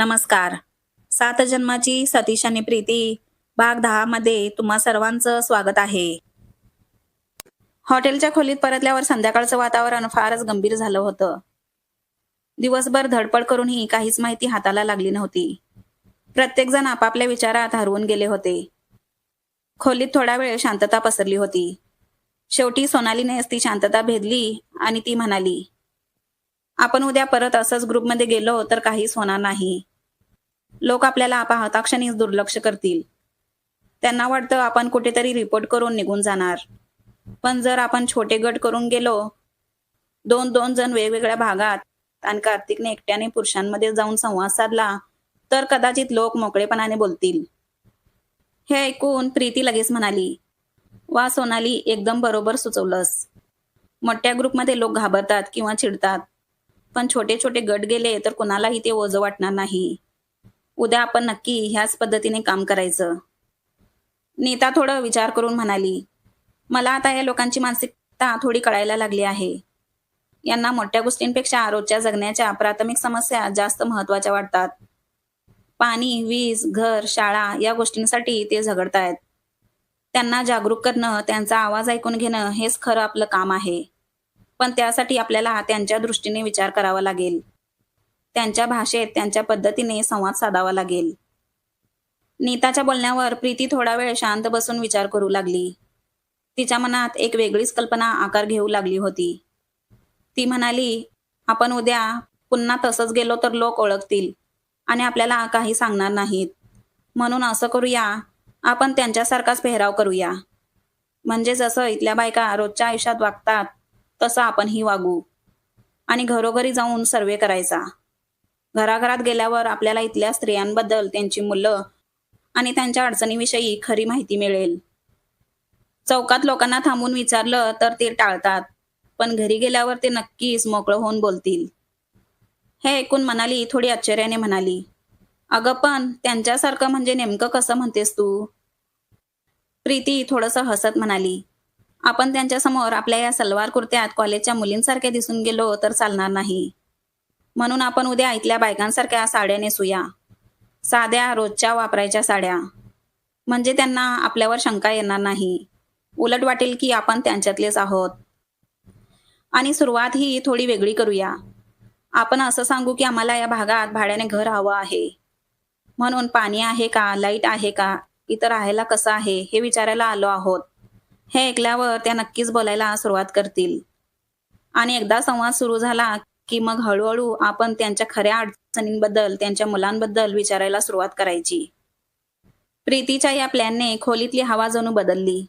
नमस्कार. सात जन्माची सतीश आणि प्रीती भाग 10 मध्ये तुम्हा सर्वांचं स्वागत आहे. हॉटेलच्या खोलीत परतल्यावर संध्याकाळचं वातावरण फारच गंभीर झालं होतं. दिवसभर धडपड करूनही काहीच माहिती हाताला लागली नव्हती. प्रत्येकजण आपापल्या विचारात हरवून गेले होते. खोलीत थोडा वेळ शांतता पसरली होती. शेवटी सोनालीनेच ती शांतता भेदली आणि ती म्हणाली, आपण उद्या परत असंच ग्रुपमध्ये गेलो तर काहीच होणार नाही. लोक आपल्याला पाहता क्षणीच दुर्लक्ष करतील. त्यांना वाटतं आपण कुठेतरी रिपोर्ट करून निघून जाणार. पण जर आपण छोटे गट करून गेलो, दोन दोन जण वेगवेगळ्या भागात, आणि कार्तिकने एकट्याने पुरुषांमध्ये जाऊन संवाद साधला, तर कदाचित लोक मोकळेपणाने बोलतील. हे ऐकून प्रीती लगेच म्हणाली, वा सोनाली, एकदम बरोबर सुचवलंस. मोठ्या ग्रुपमध्ये लोक घाबरतात किंवा चिडतात, पण छोटे छोटे गट गेले तर कुणालाही ते ओझं वाटणार नाही. उद्या आपण नक्की ह्याच पद्धतीने काम करायचं. नीता थोडं विचार करून म्हणाली, मला आता या लोकांची मानसिकता थोडी कळायला लागली आहे. यांना मोठ्या गोष्टींपेक्षा रोजच्या जगण्याच्या प्राथमिक समस्या जास्त महत्वाच्या वाटतात. पाणी, वीज, घर, शाळा या गोष्टींसाठी ते झगडतायत. त्यांना जागरूक करणं, त्यांचा आवाज ऐकून घेणं हेच खरं आपलं काम आहे. पण त्यासाठी आपल्याला त्यांच्या दृष्टीने विचार करावा लागेल. त्यांच्या भाषेत, त्यांच्या पद्धतीने संवाद साधावा लागेल. नीताच्या बोलण्यावर प्रीती थोडा वेळ शांत बसून विचार करू लागली. तिच्या मनात एक वेगळीच कल्पना आकार घेऊ लागली होती. ती म्हणाली, आपण उद्या पुन्हा तसंच गेलो तर लोक ओळखतील आणि आपल्याला काही सांगणार नाहीत. म्हणून असं करूया, आपण त्यांच्यासारखाच पेहराव करूया. म्हणजे जसं इथल्या बायका रोजच्या आयुष्यात वागतात तसं आपणही वागू. आणि घरोघरी जाऊन सर्वे करायचा. घराघरात गेल्यावर आपल्याला इथल्या स्त्रियांबद्दल, त्यांची मुलं आणि त्यांच्या अडचणीविषयी खरी माहिती मिळेल. चौकात लोकांना थांबून विचारलं तर ते टाळतात, पण घरी गेल्यावर ते नक्कीच मोकळं होऊन बोलतील. हे ऐकून मनाली थोडी आश्चर्याने म्हणाली, अगं पण त्यांच्यासारखं म्हणजे नेमकं कसं म्हणतेस तू? प्रीती थोडंसं हसत म्हणाली, आपण त्यांच्यासमोर आपल्या या सलवार कुर्त्यात कॉलेजच्या मुलींसारखे दिसून गेलो तर चालणार नाही. म्हणून आपण उद्या इथल्या बायकांसारख्या साड्या नेसूया. साध्या रोजच्या वापरायच्या साड्या. म्हणजे त्यांना आपल्यावर शंका येणार नाही. उलट वाटेल की आपण त्यांच्यातलेच आहोत. आणि सुरुवात ही थोडी वेगळी करूया. आपण असं सांगू की आम्हाला या भागात भाड्याने घर हवं आहे. म्हणून पाणी आहे का, लाईट आहे का, इथं राहायला कसं आहे हे विचारायला आलो आहोत. हे ऐकल्यावर त्या नक्कीच बोलायला सुरुवात करतील. आणि एकदा संवाद सुरू झाला की मग हळूहळू आपण त्यांच्या खऱ्या अडचणींबद्दल, त्यांच्या मुलांबद्दल विचारायला सुरुवात करायची. प्रीतीच्या या प्लॅनने खोलीतली हवा जणू बदलली.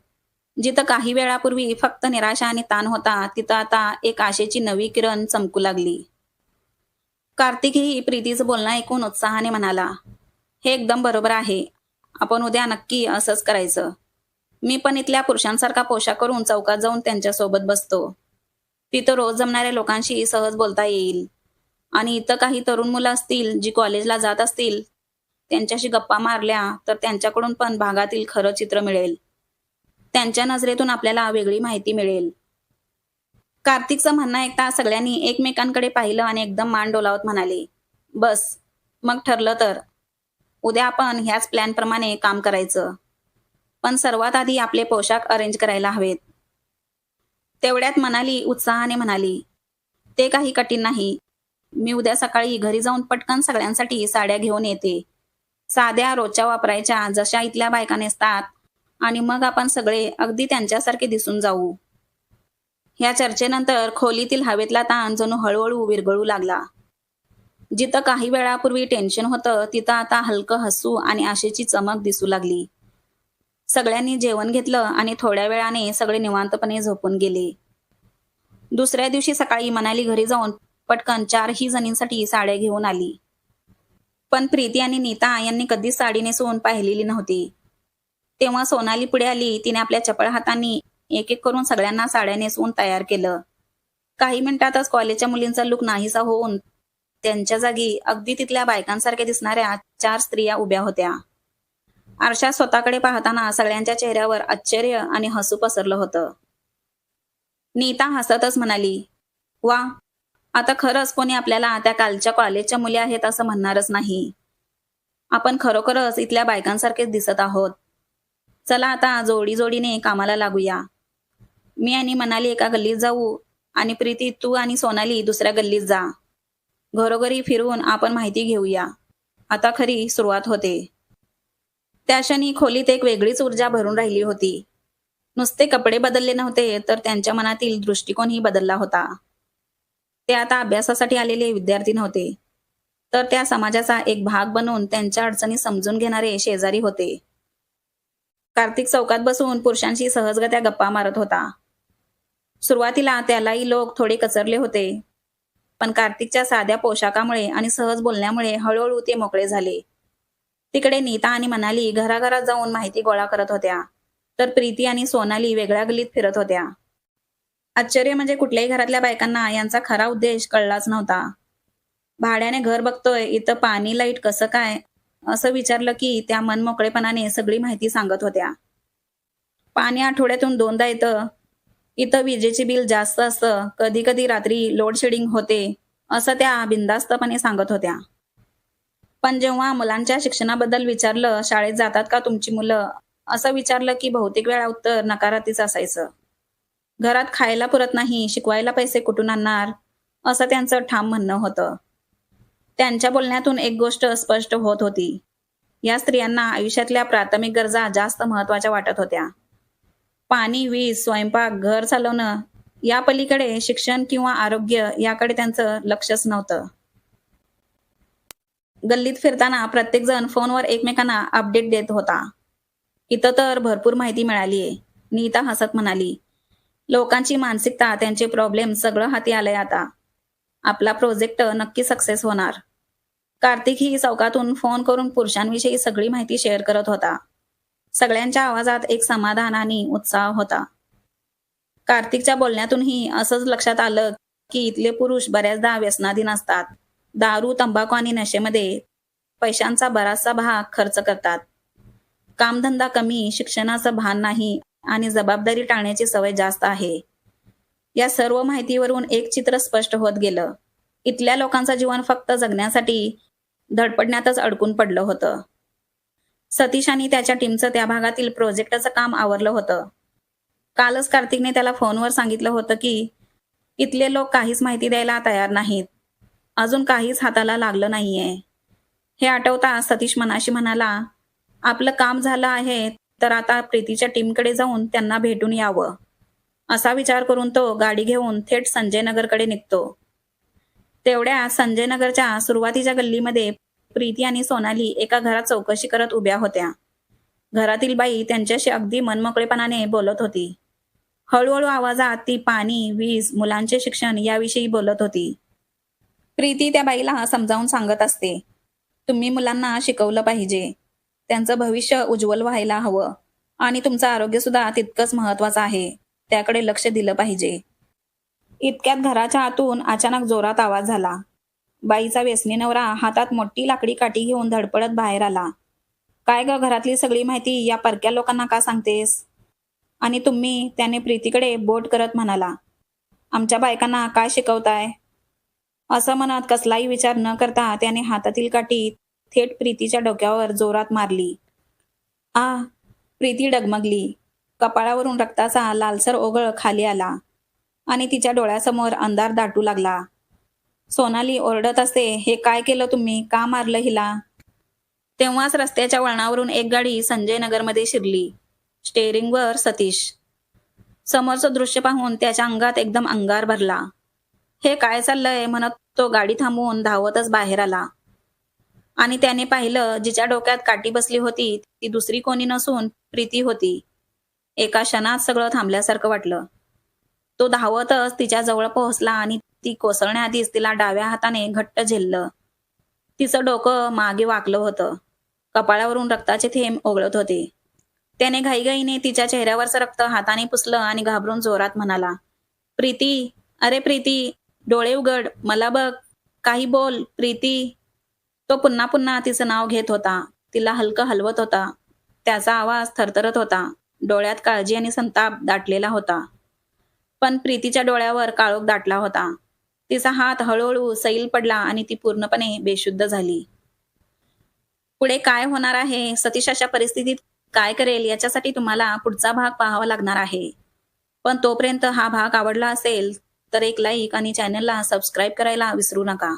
जिथं काही वेळापूर्वी फक्त निराशा आणि ताण होता, तिथं आता एक आशेची नवी किरण चमकू लागली. कार्तिकही प्रीतीचं बोलणं ऐकून उत्साहाने म्हणाला, हे एकदम बरोबर आहे. आपण उद्या नक्की असंच करायचं. मी पण इथल्या पुरुषांसारखा पोशाख करून चौकात जाऊन त्यांच्यासोबत बसतो. तिथं रोज जमणाऱ्या लोकांशी सहज बोलता येईल. आणि इथं काही तरुण मुलं असतील जी कॉलेजला जात असतील, त्यांच्याशी गप्पा मारल्या तर त्यांच्याकडून पण भागातील खरं चित्र मिळेल. त्यांच्या नजरेतून आपल्याला वेगळी माहिती मिळेल. कार्तिकचं म्हणणं ऐकता सगळ्यांनी एकमेकांकडे पाहिलं आणि एकदम मान डोलावत म्हणाले, बस, मग ठरलं तर. उद्या आपण ह्याच प्लॅनप्रमाणे काम करायचं. पण सर्वात आधी आपले पोशाख अरेंज करायला हवेत. तेवढ्यात मनाली उत्साहाने म्हणाली, ते काही कठीण नाही. मी उद्या सकाळी घरी जाऊन पटकन सगळ्यांसाठी साड्या घेऊन येते. साध्या रोजच्या वापरायच्या, जशा इथल्या बायका नेसतात. आणि मग आपण सगळे अगदी त्यांच्यासारखे दिसून जाऊ. ह्या चर्चेनंतर खोलीतील हवेतला ताण जणू हळूहळू विरघळू लागला. जिथं काही वेळापूर्वी टेन्शन होतं, तिथं आता हलकं हसू आणि आशेची चमक दिसू लागली. सगळ्यांनी जेवण घेतलं आणि थोड्या वेळाने सगळे निवांतपणे झोपून गेले. दुसऱ्या दिवशी सकाळी मनाली घरी जाऊन पटकन 4ही जणींसाठी साड्या घेऊन आली. पण प्रीती आणि नीता यांनी कधीच साडी नेसवून पाहिलेली नव्हती. तेव्हा सोनाली पुढे आली. तिने आपल्या चपळ हातांनी एक एक करून सगळ्यांना साड्या नेसवून तयार केलं. काही मिनिटातच कॉलेजच्या मुलींचा लुक नाहीसा होऊन त्यांच्या जागी अगदी तिथल्या बायकांसारख्या दिसणाऱ्या 4 स्त्रिया उभ्या होत्या. आरशात स्वतःकडे पाहताना सगळ्यांच्या चेहऱ्यावर आश्चर्य आणि हसू पसरलं होतं. नीता हसतच म्हणाली, वा, आता खरंच कोणी आपल्याला त्या कालच्या कॉलेजच्या मुली आहेत असं म्हणणारच नाही. आपण खरोखरच इथल्या बायकांसारखेच दिसत आहोत. चला आता जोडी जोडीने कामाला लागूया. मी आणि मनाली एका गल्लीत जाऊ आणि प्रीती तू आणि सोनाली दुसऱ्या गल्लीत जा. घरोघरी फिरून आपण माहिती घेऊया. आता खरी सुरुवात होते. त्या क्षणी खोलीत एक वेगळीच ऊर्जा भरून राहिली होती. नुसते कपडे बदलले नव्हते, तर त्यांच्या मनातील दृष्टिकोनही बदलला होता. ते आता अभ्यासासाठी आलेले विद्यार्थी नव्हते, तर त्या समाजाचा एक भाग बनून त्यांच्या अडचणी समजून घेणारे शेजारी होते. कार्तिक चौकात बसून पुरुषांशी सहजगत्या गप्पा मारत होता. सुरुवातीला त्यालाही लोक थोडे कचरले होते, पण कार्तिकच्या साध्या पोशाखामुळे आणि सहज बोलण्यामुळे हळूहळू ते मोकळे झाले. तिकडे नीता आणि मनाली घराघरात जाऊन माहिती गोळा करत होत्या, तर प्रीती आणि सोनाली वेगळ्या गल्लीत फिरत होत्या. आश्चर्य म्हणजे कुठल्याही घरातल्या बायकांना यांचा खरा उद्देश कळलाच नव्हता. भाड्याने घर बघतोय, इथं पाणी लाईट कसं काय, असं विचारलं की त्या मनमोकळेपणाने सगळी माहिती सांगत होत्या. पाणी आठवड्यातून 2दा येतं, इथं विजेचे बिल जास्त असतं, कधी कधी रात्री लोड शेडिंग होते, असं त्या बिनधास्तपणे सांगत होत्या. पण जेव्हा मुलांच्या शिक्षणाबद्दल विचारलं, शाळेत जातात का तुमची मुलं, असं विचारलं की बहुतेक वेळा उत्तर नकारातीच असायचं. घरात खायला पुरत नाही, शिकवायला पैसे कुठून आणणार, असं त्यांचं ठाम म्हणणं होतं. त्यांच्या बोलण्यातून एक गोष्ट स्पष्ट होत होती. या स्त्रियांना आयुष्यातल्या प्राथमिक गरजा जास्त महत्त्वाच्या वाटत होत्या. पाणी, वीज, स्वयंपाक, घर चालवणं या पलीकडे शिक्षण किंवा आरोग्य याकडे त्यांचं लक्षच नव्हतं. गल्लीत फिरताना प्रत्येकजण फोनवर एकमेकांना अपडेट देत होता. इथं तर भरपूर माहिती मिळालीये, नीता हसत म्हणाली. लोकांची मानसिकता, त्यांचे प्रॉब्लेम सगळं हाती आलंय आता. आपला प्रोजेक्ट नक्की सक्सेस होणार. कार्तिक ही चौकातून फोन करून पुरुषांविषयी सगळी माहिती शेअर करत होता. सगळ्यांच्या आवाजात एक समाधान आणि उत्साह होता. कार्तिकच्या बोलण्यातूनही असंच लक्षात आलं की इथले पुरुष बऱ्याचदा व्यसनाधीन असतात. दारू, तंबाखू आणि नशेमध्ये पैशांचा बराचसा भाग खर्च करतात. कामधंदा कमी, शिक्षणाचं भान नाही आणि जबाबदारी टाळण्याची सवय जास्त आहे. या सर्व माहितीवरून एक चित्र स्पष्ट होत गेलं. इथल्या लोकांचं जीवन फक्त जगण्यासाठी धडपडण्यातच अडकून पडलं होतं. सतीश आणि त्याच्या टीमचं त्या भागातील प्रोजेक्टचं काम आवरलं होतं. कालच कार्तिकने त्याला फोनवर सांगितलं होतं की इथले लोक काहीच माहिती द्यायला तयार नाहीत. अजून काहीच हाताला लागलं नाहीये. हे आठवता सतीश मनाशी म्हणाला, आपलं काम झालं आहे, तर आता प्रीतीच्या टीमकडे जाऊन त्यांना भेटून यावं. असा विचार करून तो गाडी घेऊन थेट संजयनगरकडे निघतो. तेवढ्या संजयनगरच्या सुरुवातीच्या गल्लीमध्ये प्रीती आणि सोनाली एका घरात चौकशी करत उभ्या होत्या. घरातील बाई त्यांच्याशी अगदी मनमोकळेपणाने बोलत होती. हळूहळू आवाजात ती पाणी, वीज, मुलांचे शिक्षण याविषयी बोलत होती. प्रीती त्या बाईला समजावून सांगत असते, तुम्ही मुलांना शिकवलं पाहिजे. त्यांचं भविष्य उज्ज्वल व्हायला हवं आणि तुमचं आरोग्य सुद्धा तितकंच महत्वाचं आहे. त्याकडे लक्ष दिलं पाहिजे. इतक्यात घराच्या आतून अचानक जोरात आवाज झाला. बाईचा व्यसनी नवरा हातात मोठी लाकडी काठी घेऊन धडपडत बाहेर आला. काय ग, घरातली सगळी माहिती या परक्या लोकांना का सांगतेस? आणि तुम्ही, त्याने प्रीतीकडे बोट करत म्हणाला, आमच्या बायकांना काय शिकवताय? असं म्हणत कसलाही विचार न करता त्याने हातातील काठी थेट प्रीतीच्या डोक्यावर जोरात मारली. आ! प्रीती डगमगली. कपाळावरून रक्ताचा लालसर ओघळ खाली आला आणि तिच्या डोळ्यासमोर अंधार दाटू लागला. सोनाली ओरडत असते, हे काय केलं तुम्ही? का मारलं हिला? तेव्हाच रस्त्याच्या वळणावरून एक गाडी संजयनगरमध्ये शिरली. स्टेअरिंगवर सतीश. समोरचं दृश्य पाहून त्याच्या अंगात एकदम अंगार भरला. हे काय चाललंय म्हणत तो गाडी थांबवून धावतच बाहेर आला. आणि त्याने पाहिलं, जिच्या डोक्यात काठी बसली होती ती दुसरी कोणी नसून प्रीती होती. एका क्षणात सगळं थांबल्यासारखं वाटलं. तो धावतच तिच्या जवळ पोहोचला आणि ती कोसळण्याआधीच तिला डाव्या हाताने घट्ट झेललं. तिचं डोकं मागे वाकलं होतं. कपाळावरून रक्ताचे थेंब ओघळत होते. त्याने घाईघाईने तिच्या चेहऱ्यावरचं रक्त हाताने पुसलं आणि घाबरून जोरात म्हणाला, प्रीती, अरे प्रीती, डोळे उघड, मला बघ, काही बोल प्रीती. तो पुन्हा पुन्हा तिचं नाव घेत होता. तिला हलकं हलवत होता. त्याचा आवाज थरथरत होता. डोळ्यात काळजी आणि संताप दाटलेला होता. पण प्रीतीच्या डोळ्यावर काळोख दाटला होता. तिचा हात हळूहळू सैल पडला आणि ती पूर्णपणे बेशुद्ध झाली. पुढे काय होणार आहे, सतीश अशा परिस्थितीत काय करेल याच्यासाठी तुम्हाला पुढचा भाग पाहावा लागणार आहे. पण तोपर्यंत हा भाग आवडला असेल तर एक लाईक आणि चॅनलला सबस्क्राईब करायला विसरू नका.